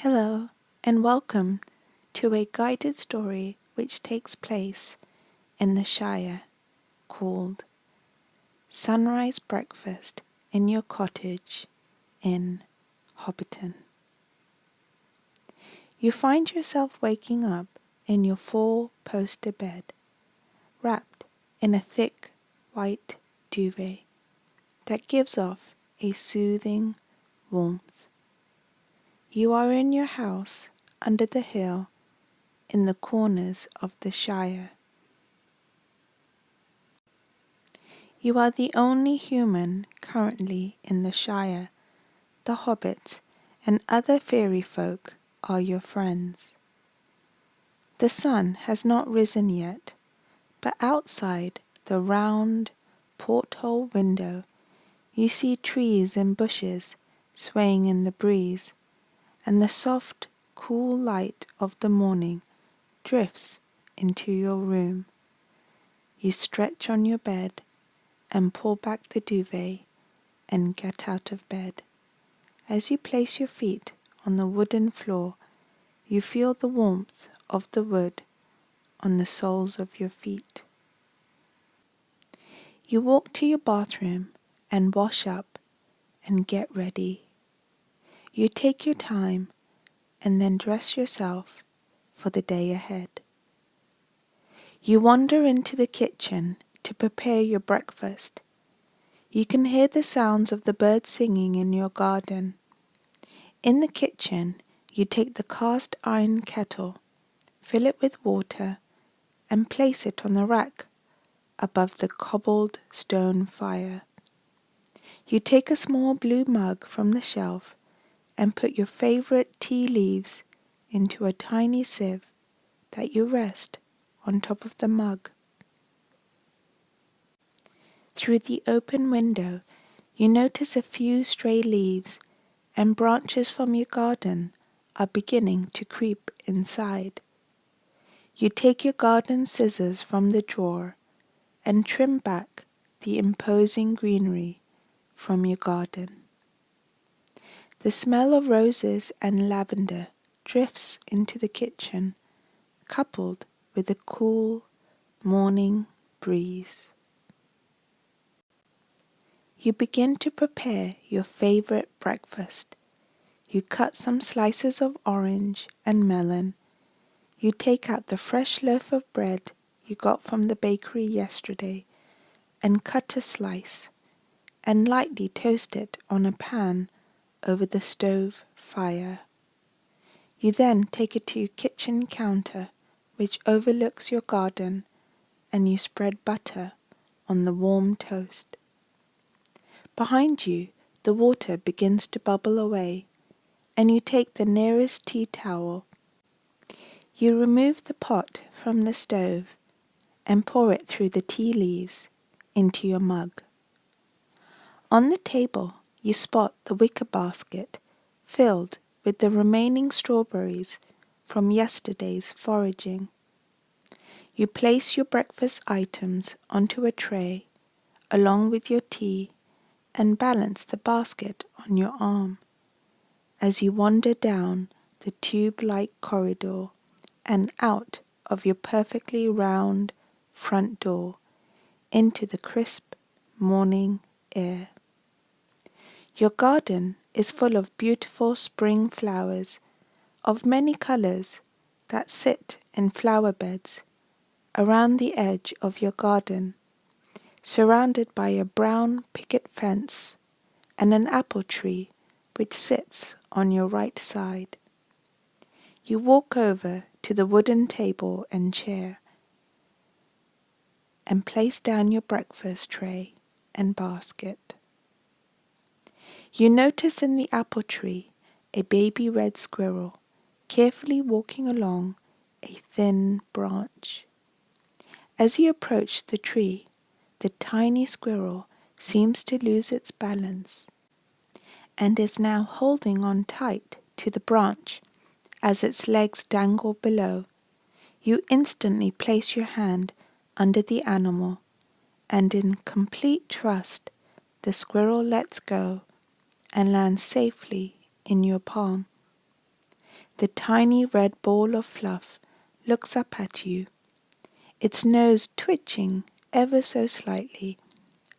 Hello, and welcome to a guided story which takes place in the Shire called Sunrise Breakfast in Your Cottage in Hobbiton. You find yourself waking up in your four-poster bed, wrapped in a thick white duvet that gives off a soothing warmth. You are in your house under the hill in the corners of the Shire. You are the only human currently in the Shire. The hobbits and other fairy folk are your friends. The sun has not risen yet, but outside the round porthole window you see trees and bushes swaying in the breeze, and the soft, cool light of the morning drifts into your room. You stretch on your bed and pull back the duvet and get out of bed. As you place your feet on the wooden floor, you feel the warmth of the wood on the soles of your feet. You walk to your bathroom and wash up and get ready. You take your time and then dress yourself for the day ahead. You wander into the kitchen to prepare your breakfast. You can hear the sounds of the birds singing in your garden. In the kitchen, you take the cast iron kettle, fill it with water, and place it on the rack above the cobbled stone fire. You take a small blue mug from the shelf and put your favorite tea leaves into a tiny sieve that you rest on top of the mug. Through the open window, you notice a few stray leaves and branches from your garden are beginning to creep inside. You take your garden scissors from the drawer and trim back the imposing greenery from your garden. The smell of roses and lavender drifts into the kitchen, coupled with a cool morning breeze. You begin to prepare your favorite breakfast. You cut some slices of orange and melon. You take out the fresh loaf of bread you got from the bakery yesterday and cut a slice and lightly toast it on a pan over the stove fire. You then take it to your kitchen counter, which overlooks your garden, and you spread butter on the warm toast. Behind you, the water begins to bubble away, and you take the nearest tea towel. You remove the pot from the stove and pour it through the tea leaves into your mug. On the table, you spot the wicker basket filled with the remaining strawberries from yesterday's foraging. You place your breakfast items onto a tray along with your tea and balance the basket on your arm as you wander down the tube-like corridor and out of your perfectly round front door into the crisp morning air. Your garden is full of beautiful spring flowers of many colours that sit in flower beds around the edge of your garden, surrounded by a brown picket fence and an apple tree which sits on your right side. You walk over to the wooden table and chair and place down your breakfast tray and basket. You notice in the apple tree a baby red squirrel carefully walking along a thin branch. As you approach the tree, the tiny squirrel seems to lose its balance and is now holding on tight to the branch as its legs dangle below. You instantly place your hand under the animal, and in complete trust, the squirrel lets go and lands safely in your palm. The tiny red ball of fluff looks up at you, its nose twitching ever so slightly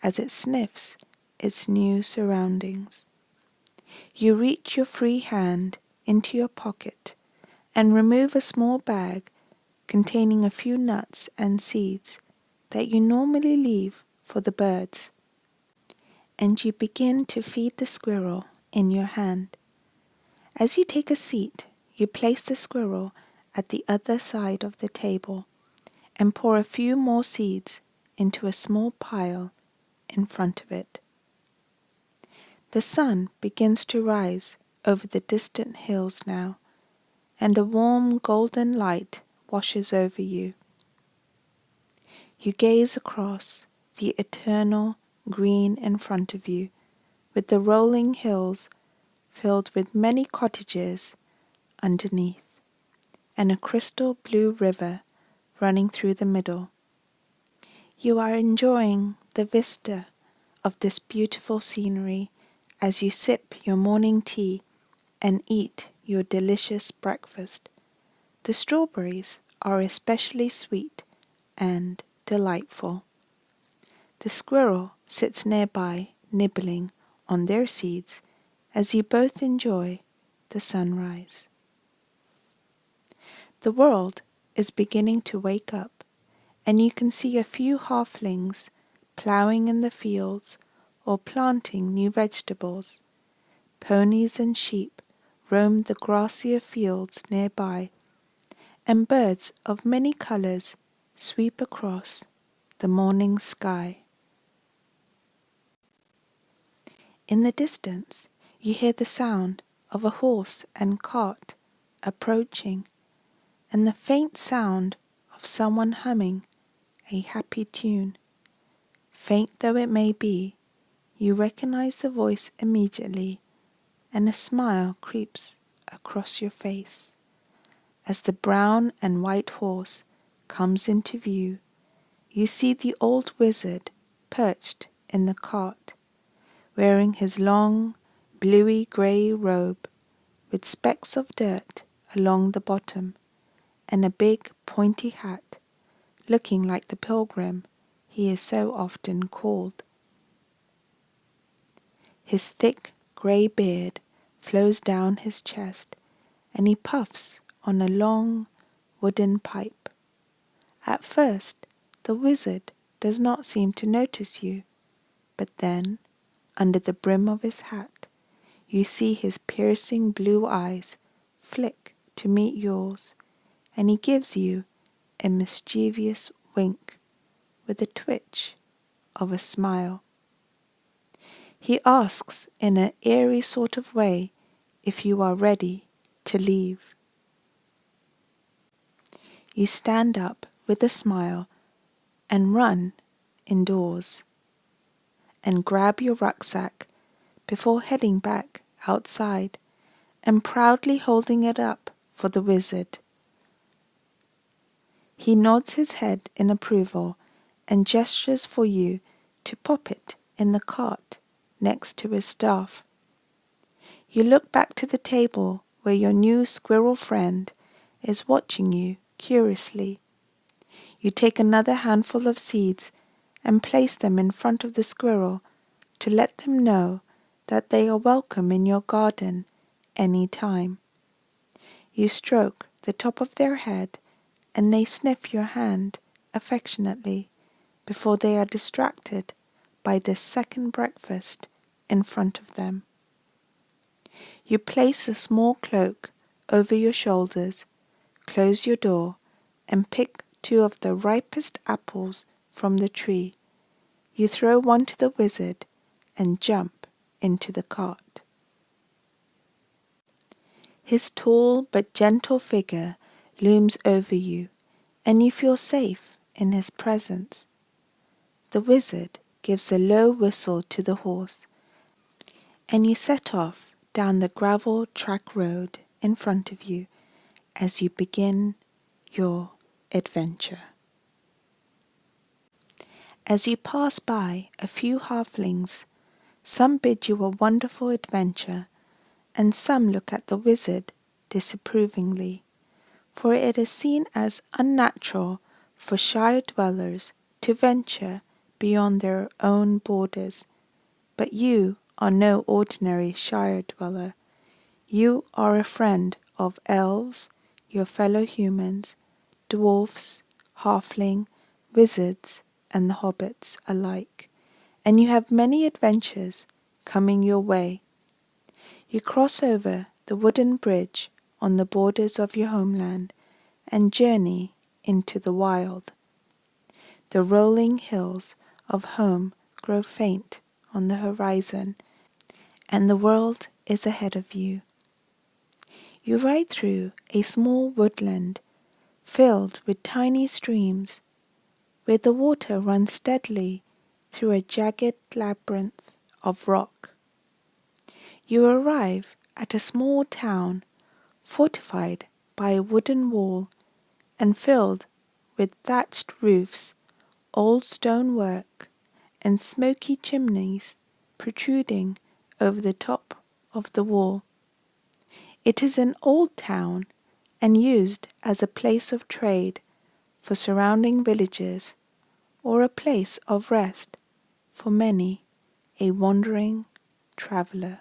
as it sniffs its new surroundings. You reach your free hand into your pocket and remove a small bag containing a few nuts and seeds that you normally leave for the birds, and you begin to feed the squirrel in your hand. As you take a seat, you place the squirrel at the other side of the table and pour a few more seeds into a small pile in front of it. The sun begins to rise over the distant hills now, and a warm golden light washes over you. You gaze across the eternal green in front of you, with the rolling hills filled with many cottages underneath, and a crystal blue river running through the middle. You are enjoying the vista of this beautiful scenery as you sip your morning tea and eat your delicious breakfast. The strawberries are especially sweet and delightful. The squirrel sits nearby, nibbling on their seeds as you both enjoy the sunrise. The world is beginning to wake up, and you can see a few halflings ploughing in the fields or planting new vegetables. Ponies and sheep roam the grassier fields nearby, and birds of many colours sweep across the morning sky. In the distance, you hear the sound of a horse and cart approaching, and the faint sound of someone humming a happy tune. Faint though it may be, you recognize the voice immediately, and a smile creeps across your face. As the brown and white horse comes into view, you see the old wizard perched in the cart, wearing his long, bluey-grey robe with specks of dirt along the bottom, and a big, pointy hat, looking like the pilgrim he is so often called. His thick, grey beard flows down his chest, and he puffs on a long, wooden pipe. At first, the wizard does not seem to notice you, but then, under the brim of his hat, you see his piercing blue eyes flick to meet yours, and he gives you a mischievous wink with a twitch of a smile. He asks in an eerie sort of way if you are ready to leave. You stand up with a smile and run indoors and grab your rucksack before heading back outside and proudly holding it up for the wizard. He nods his head in approval and gestures for you to pop it in the cart next to his staff. You look back to the table where your new squirrel friend is watching you curiously. You take another handful of seeds and place them in front of the squirrel to let them know that they are welcome in your garden any time. You stroke the top of their head and they sniff your hand affectionately before they are distracted by this second breakfast in front of them. You place a small cloak over your shoulders, close your door, and pick 2 of the ripest apples from the tree. You throw one to the wizard and jump into the cart. His tall but gentle figure looms over you, and you feel safe in his presence. The wizard gives a low whistle to the horse, and you set off down the gravel track road in front of you as you begin your adventure. As you pass by a few halflings, some bid you a wonderful adventure, and some look at the wizard disapprovingly, for it is seen as unnatural for shire dwellers to venture beyond their own borders. But you are no ordinary shire dweller. You are a friend of elves, your fellow humans, dwarfs, halfling, wizards, and the hobbits alike, and you have many adventures coming your way. You cross over the wooden bridge on the borders of your homeland and journey into the wild. The rolling hills of home grow faint on the horizon, and the world is ahead of you. You ride through a small woodland filled with tiny streams, where the water runs steadily through a jagged labyrinth of rock. You arrive at a small town fortified by a wooden wall and filled with thatched roofs, old stone work, and smoky chimneys protruding over the top of the wall. It is an old town and used as a place of trade for surrounding villages or a place of rest for many a wandering traveller.